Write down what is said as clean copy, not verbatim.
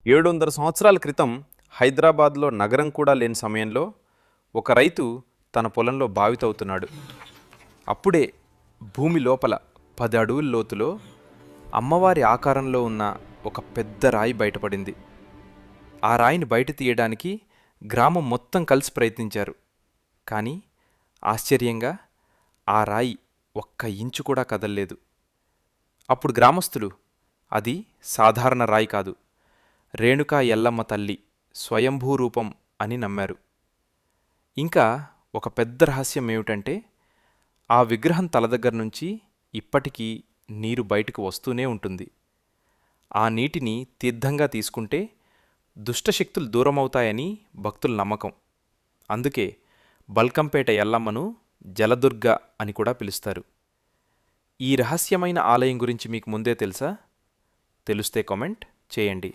700 సంవత్సరాల క్రితం హైదరాబాద్లో నగరం కూడా లేని సమయంలో ఒక రైతు తన పొలంలో బావి తవ్వుతున్నాడు. అప్పుడే భూమి లోపల 10 అడుగుల లోతులో అమ్మవారి ఆకారంలో ఉన్న ఒక పెద్ద రాయి బయటపడింది. ఆ రాయిని బయట తీయడానికి గ్రామం మొత్తం కలిసి ప్రయత్నించారు. కానీ ఆశ్చర్యంగా ఆ రాయి ఒక్క ఇంచు కూడా కదల్లేదు. అప్పుడు గ్రామస్తులు అది సాధారణ రాయి కాదు, రేణుకా ఎల్లమ్మ తల్లి స్వయంభూ రూపం అని నమ్మారు. ఇంకా ఒక పెద్ద రహస్యం ఏమిటంటే, ఆ విగ్రహం తల దగ్గర నుంచి ఇప్పటికీ నీరు బయటకు వస్తూనే ఉంటుంది. ఆ నీటిని తీర్థంగా తీసుకుంటే దుష్టశక్తులు దూరమవుతాయని భక్తుల నమ్మకం. అందుకే బల్కంపేట ఎల్లమ్మను జలదుర్గ అని కూడా పిలుస్తారు. ఈ రహస్యమైన ఆలయం గురించి మీకు ముందే తెలుసా? తెలిస్తే కామెంట్ చేయండి.